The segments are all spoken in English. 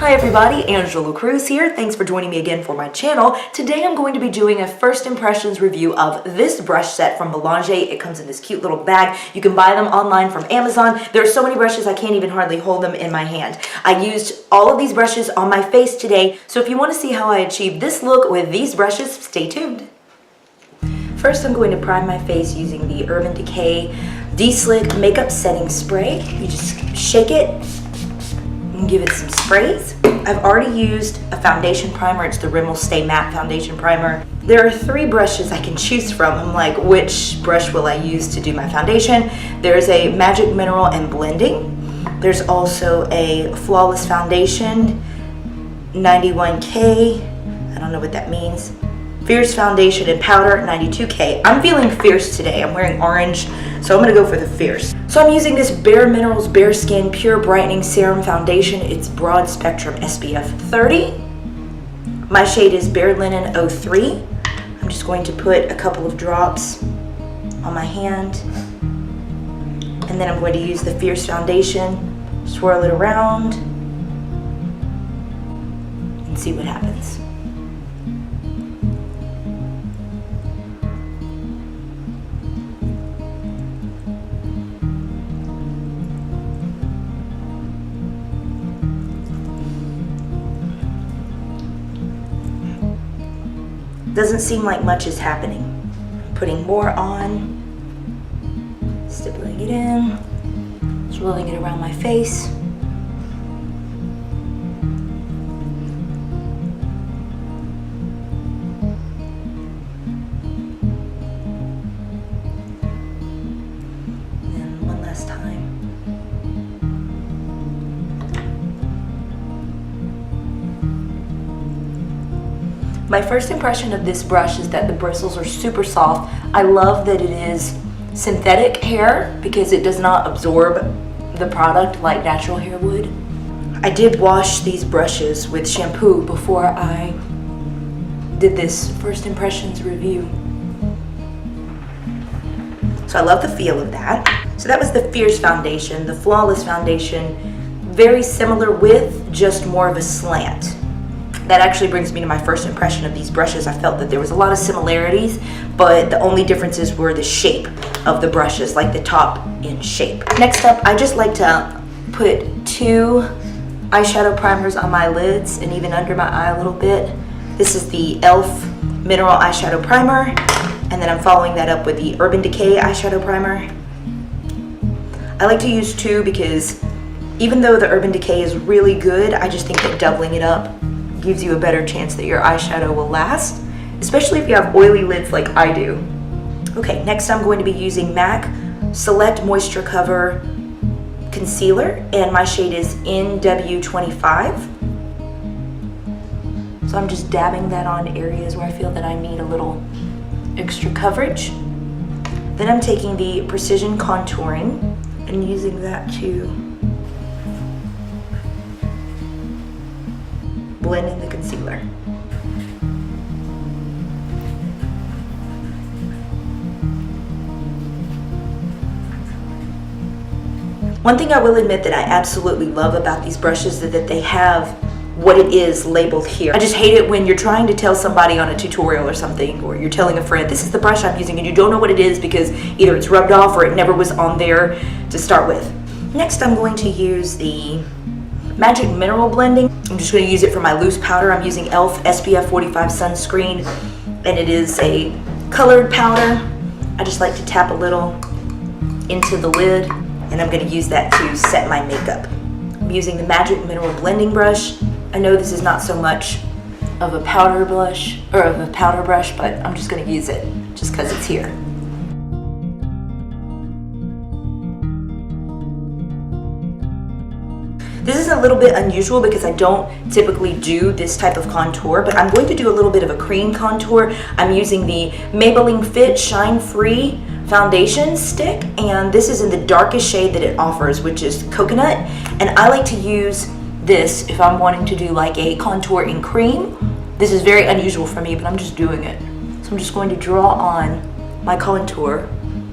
Hi everybody, Angela Cruz here. Thanks for joining me again for my channel. Today I'm going to be doing a first impressions review of this brush set from Bellange. It comes in this cute little bag. You can buy them online from Amazon. There are so many brushes I can't even hardly hold them in my hand. I used all of these brushes on my face today, so if you want to see how I achieved this look with these brushes, stay tuned. First I'm going to prime my face using the Urban Decay De-Slick Makeup Setting Spray. You just shake it and give it some sprays. I've already used a foundation primer. It's the Rimmel Stay Matte Foundation Primer. There are 3 brushes I can choose from. I'm like, which brush will I use to do my foundation? There's a Magic Mineral and Blending. There's also a Flawless Foundation, 91K. I don't know what that means. Fierce Foundation and Powder, 92K. I'm feeling fierce today. I'm wearing orange, so I'm gonna go for the fierce. So I'm using this Bare Minerals Bare Skin Pure Brightening Serum Foundation. It's Broad Spectrum SPF 30. My shade is Bare Linen 03. I'm just going to put a couple of drops on my hand. And then I'm going to use the Fierce Foundation, swirl it around, and see what happens. Doesn't seem like much is happening. Putting more on, stippling it in, swirling it around my face. And one last time. My first impression of this brush is that the bristles are super soft. I love that it is synthetic hair because it does not absorb the product like natural hair would. I did wash these brushes with shampoo before I did this first impressions review. So I love the feel of that. So that was the Fierce Foundation, the Flawless Foundation, very similar with just more of a slant. That actually brings me to my first impression of these brushes. I felt that there was a lot of similarities, but the only differences were the shape of the brushes, like the top in shape. Next up, I just like to put 2 eyeshadow primers on my lids and even under my eye a little bit. This is the e.l.f. Mineral Eyeshadow Primer, and then I'm following that up with the Urban Decay Eyeshadow Primer. I like to use 2 because even though the Urban Decay is really good, I just think that doubling it up gives you a better chance that your eyeshadow will last, especially if you have oily lids like I do. Okay, next I'm going to be using MAC Select Moisture Cover Concealer, and my shade is NW25. So I'm just dabbing that on areas where I feel that I need a little extra coverage. Then I'm taking the Precision Contouring and using that to blend in the concealer. One thing I will admit that I absolutely love about these brushes is that they have what it is labeled here. I just hate it when you're trying to tell somebody on a tutorial or something, or you're telling a friend, this is the brush I'm using, and you don't know what it is because either it's rubbed off or it never was on there to start with. Next, I'm going to use the Magic Mineral Blending. I'm just going to use it for my loose powder. I'm using e.l.f. SPF 45 sunscreen, and it is a colored powder. I just like to tap a little into the lid, and I'm going to use that to set my makeup. I'm using the Magic Mineral Blending Brush. I know this is not so much of a powder blush, or of a powder brush, but I'm just going to use it just because it's here. This is a little bit unusual because I don't typically do this type of contour, but I'm going to do a little bit of a cream contour. I'm using the Maybelline Fit Shine Free Foundation Stick, and this is in the darkest shade that it offers, which is Coconut. And I like to use this if I'm wanting to do like a contour in cream. This is very unusual for me, but I'm just doing it. So I'm just going to draw on my contour,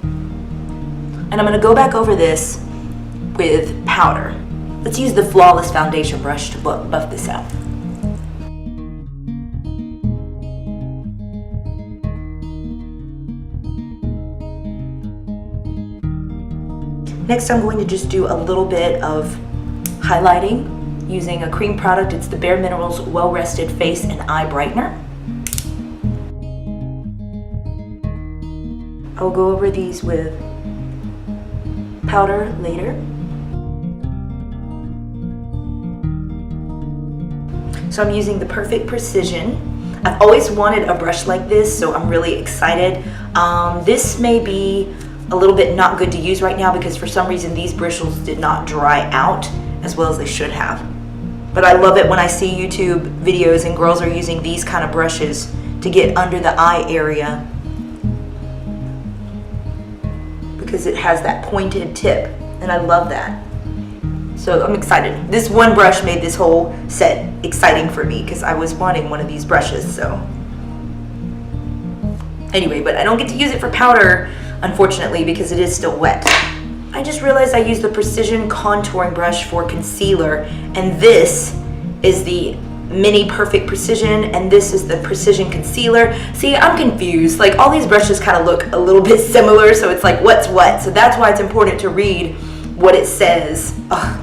and I'm going to go back over this with powder. Let's use the Flawless foundation brush to buff this out. Next, I'm going to just do a little bit of highlighting using a cream product. It's the Bare Minerals Well Rested Face and Eye Brightener. I'll go over these with powder later. So I'm using the Perfect Precision. I've always wanted a brush like this, so I'm really excited. This may be a little bit not good to use right now because for some reason these bristles did not dry out as well as they should have. But I love it when I see YouTube videos and girls are using these kind of brushes to get under the eye area, because it has that pointed tip, and I love that. So I'm excited. This one brush made this whole set exciting for me because I was wanting one of these brushes. So anyway, but I don't get to use it for powder, unfortunately, because it is still wet. I just realized I used the Precision contouring brush for concealer, and this is the Mini Perfect Precision, and this is the Precision Concealer. See, I'm confused. Like, all these brushes kind of look a little bit similar, so it's like, what's what? So that's why it's important to read what it says. Ugh,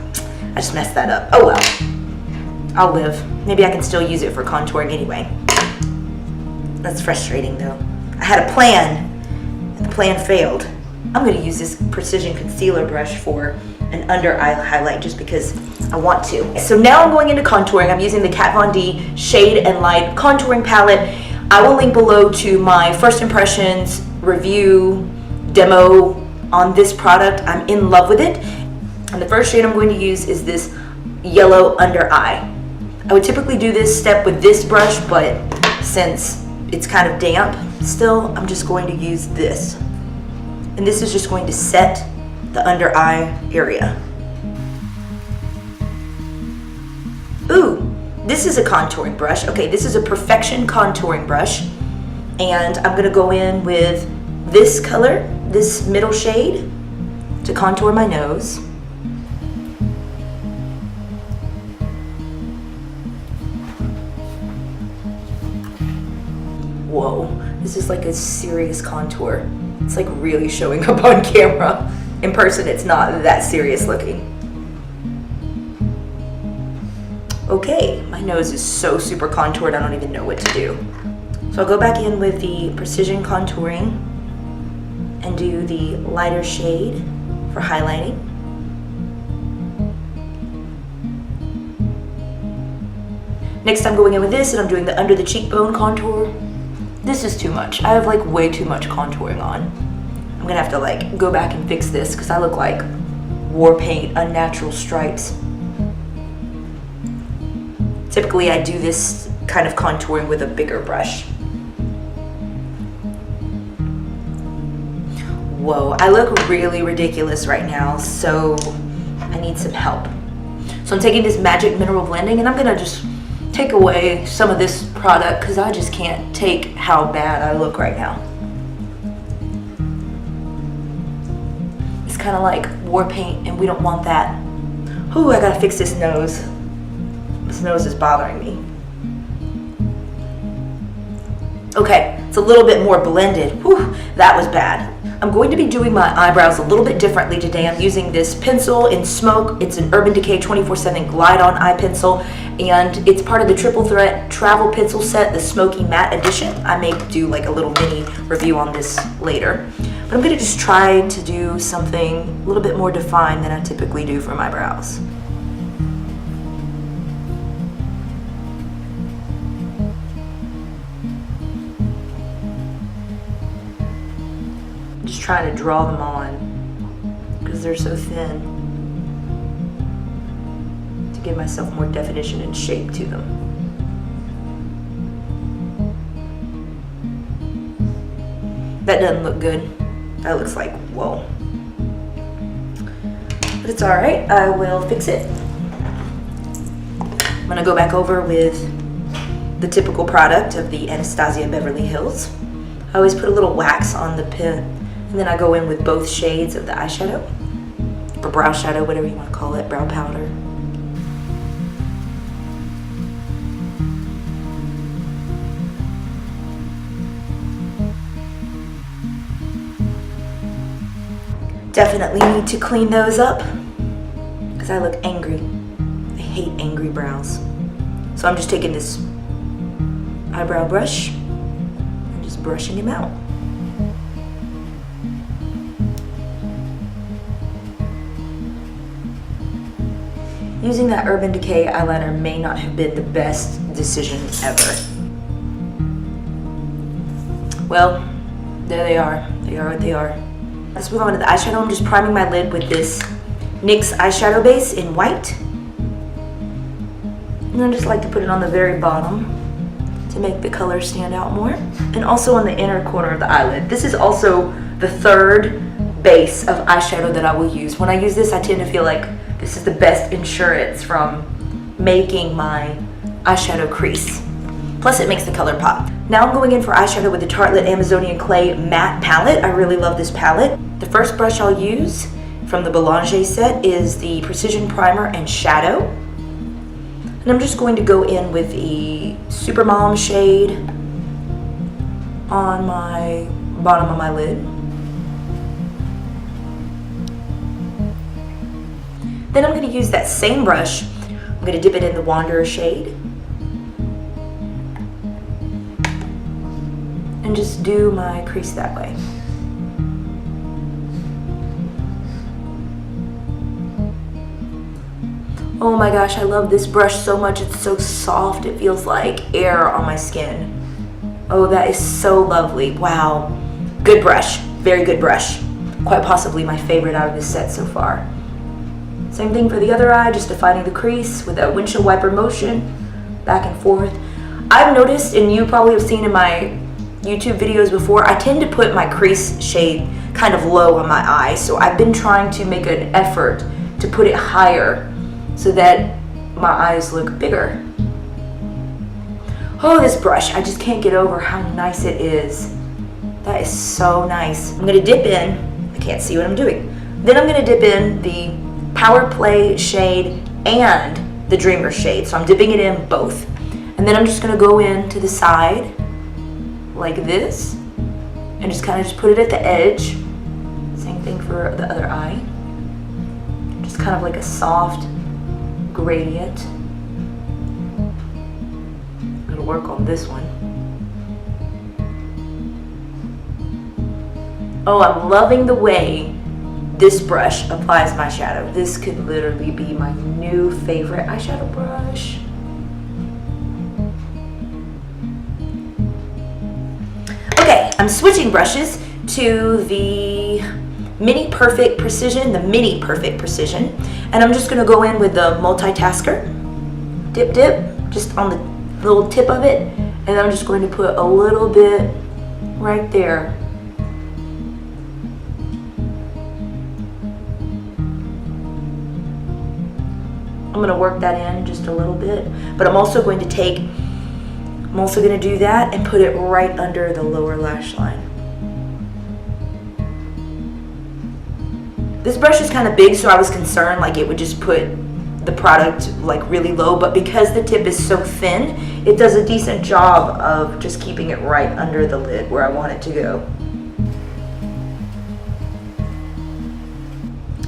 I just messed that up. Oh well. I'll live. Maybe I can still use it for contouring anyway. That's frustrating, though. I had a plan, and the plan failed. I'm going to use this Precision Concealer brush for an under eye highlight just because I want to. So now I'm going into contouring. I'm using the Kat Von D Shade and Light contouring palette. I will link below to my first impressions review demo on this product. I'm in love with it. And the first shade I'm going to use is this yellow under eye. I would typically do this step with this brush, but since it's kind of damp still, I'm just going to use this. And this is just going to set the under eye area. Ooh, this is a contouring brush. Okay, this is a Perfection contouring brush. And I'm gonna go in with this color, this middle shade, to contour my nose. Whoa, this is like a serious contour. It's like really showing up on camera. In person, it's not that serious looking. Okay, my nose is so super contoured, I don't even know what to do. So I'll go back in with the Precision contouring and do the lighter shade for highlighting. Next, I'm going in with this and I'm doing the under the cheekbone contour. This is too much. I have like way too much contouring on. I'm gonna have to like go back and fix this because I look like war paint, unnatural stripes. Typically I do this kind of contouring with a bigger brush. Whoa, I look really ridiculous right now, so I need some help. So I'm taking this Magic Mineral Blending and I'm gonna just take away some of this product because I just can't take how bad I look right now. It's kind of like war paint and we don't want that. Ooh, I gotta fix this nose. This nose is bothering me. Okay, it's a little bit more blended. Whew, that was bad. I'm going to be doing my eyebrows a little bit differently today. I'm using this pencil in Smoke. It's an Urban Decay 24/7 Glide On Eye Pencil, and it's part of the Triple Threat Travel Pencil Set, the Smoky Matte Edition. I may do like a little mini review on this later. But I'm gonna just try to do something a little bit more defined than I typically do for my brows. Just trying to draw them on because they're so thin to give myself more definition and shape to them. That doesn't look good. That looks like, whoa. But it's all right, I will fix it. I'm gonna go back over with the typical product of the Anastasia Beverly Hills. I always put a little wax on the pen, and then I go in with both shades of the eyeshadow, or brow shadow, whatever you want to call it, brow powder. Definitely need to clean those up because I look angry. I hate angry brows. So I'm just taking this eyebrow brush and just brushing him out. Using that Urban Decay eyeliner may not have been the best decision ever. Well, there they are. They are what they are. Let's move on to the eyeshadow. I'm just priming my lid with this NYX eyeshadow base in white. And I just like to put it on the very bottom to make the color stand out more. And also on the inner corner of the eyelid. This is also the third base of eyeshadow that I will use. When I use this, I tend to feel like this is the best insurance from making my eyeshadow crease. Plus it makes the color pop. Now I'm going in for eyeshadow with the Tartelette Amazonian Clay Matte Palette. I really love this palette. The first brush I'll use from the Bellange set is the Precision Primer and Shadow. And I'm just going to go in with the Super Mom shade on my bottom of my lid. Then I'm going to use that same brush. I'm going to dip it in the Wanderer shade. And just do my crease that way. Oh my gosh, I love this brush so much. It's so soft. It feels like air on my skin. Oh, that is so lovely. Wow. Good brush. Very good brush. Quite possibly my favorite out of this set so far. Same thing for the other eye, just defining the crease with that windshield wiper motion, back and forth. I've noticed, and you probably have seen in my YouTube videos before, I tend to put my crease shade kind of low on my eye, so I've been trying to make an effort to put it higher so that my eyes look bigger. Oh, this brush, I just can't get over how nice it is. That is so nice. I'm gonna dip in, I can't see what I'm doing. Then I'm gonna dip in the Power Play shade and the Dreamer shade. So I'm dipping it in both. And then I'm just gonna go in to the side like this and just kind of just put it at the edge. Same thing for the other eye. Just kind of like a soft gradient. I'm gonna work on this one. Oh, I'm loving the way this brush applies my shadow. This could literally be my new favorite eyeshadow brush. Okay, I'm switching brushes to the Mini Perfect Precision, and I'm just gonna go in with the multitasker. Dip, dip, just on the little tip of it, and I'm just going to put a little bit right there. I'm gonna work that in just a little bit, but I'm also going to do that and put it right under the lower lash line. This brush is kind of big, so I was concerned like it would just put the product like really low, but because the tip is so thin, it does a decent job of just keeping it right under the lid where I want it to go.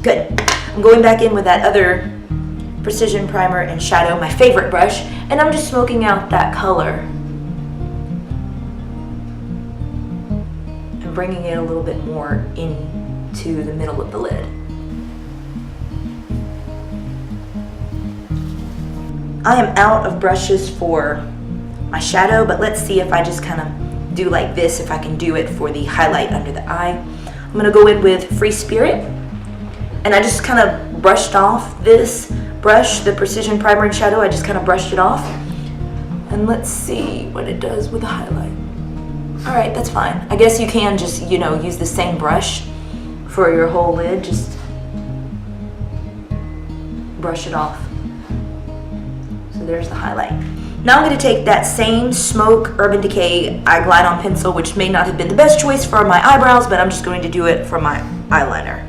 Good. I'm going back in with that other Precision Primer and Shadow, my favorite brush, and I'm just smoking out that color and bringing it a little bit more into the middle of the lid. I am out of brushes for my shadow, but let's see if I just kind of do like this, if I can do it for the highlight under the eye. I'm gonna go in with Free Spirit, and I just kind of brushed off this brush, the Precision Primer and Shadow. I just kind of brushed it off, and let's see what it does with the highlight. All right, that's fine. I guess you can just, you know, use the same brush for your whole lid. Just brush it off. So there's the highlight. Now I'm going to take that same Smoke Urban Decay eye glide on pencil, which may not have been the best choice for my eyebrows, but I'm just going to do it for my eyeliner.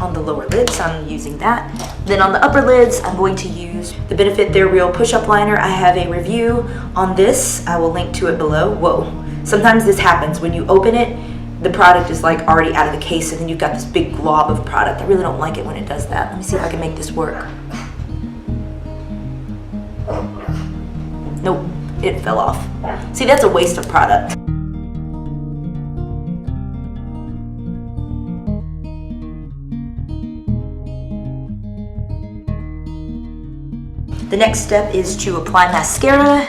On the lower lids, I'm using that. Then on the upper lids, I'm going to use the Benefit They're Real Push-Up Liner. I have a review on this. I will link to it below. Whoa. Sometimes this happens. When you open it, the product is like already out of the case and then you've got this big glob of product. I really don't like it when it does that. Let me see if I can make this work. Nope, it fell off. See, that's a waste of product. The next step is to apply mascara.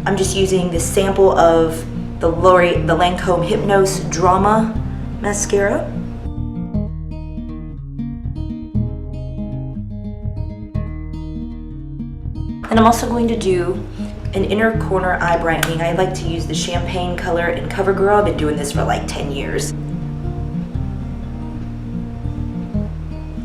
I'm just using this sample of the Lancome Hypnose Drama mascara. And I'm also going to do an inner corner eye brightening. I like to use the champagne color in CoverGirl. I've been doing this for like 10 years.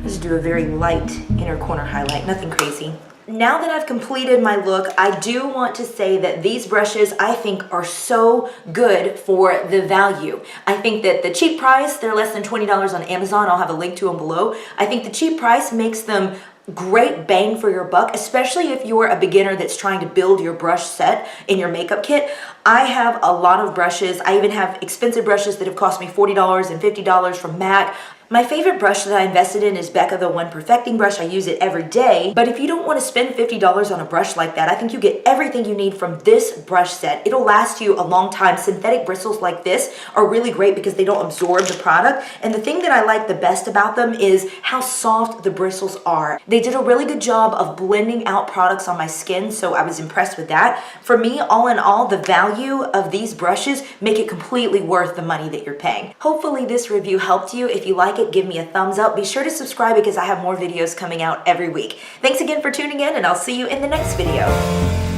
Just do a very light inner corner highlight, nothing crazy. Now that I've completed my look, I do want to say that these brushes I think are so good for the value. I think that the cheap price, they're less than $20 on Amazon. I'll have a link to them below. I think the cheap price makes them great bang for your buck, especially if you're a beginner that's trying to build your brush set in your makeup kit. I have a lot of brushes. I even have expensive brushes that have cost me $40 and $50 from MAC. My favorite brush that I invested in is BECCA, the One Perfecting brush. I use it every day. But if you don't want to spend $50 on a brush like that, I think you get everything you need from this brush set. It'll last you a long time. Synthetic bristles like this are really great because they don't absorb the product. And the thing that I like the best about them is how soft the bristles are. They did a really good job of blending out products on my skin, so I was impressed with that. For me, all in all, the value of these brushes make it completely worth the money that you're paying. Hopefully this review helped you. If you like it, give me a thumbs up. Be sure to subscribe because I have more videos coming out every week. Thanks again for tuning in, and I'll see you in the next video.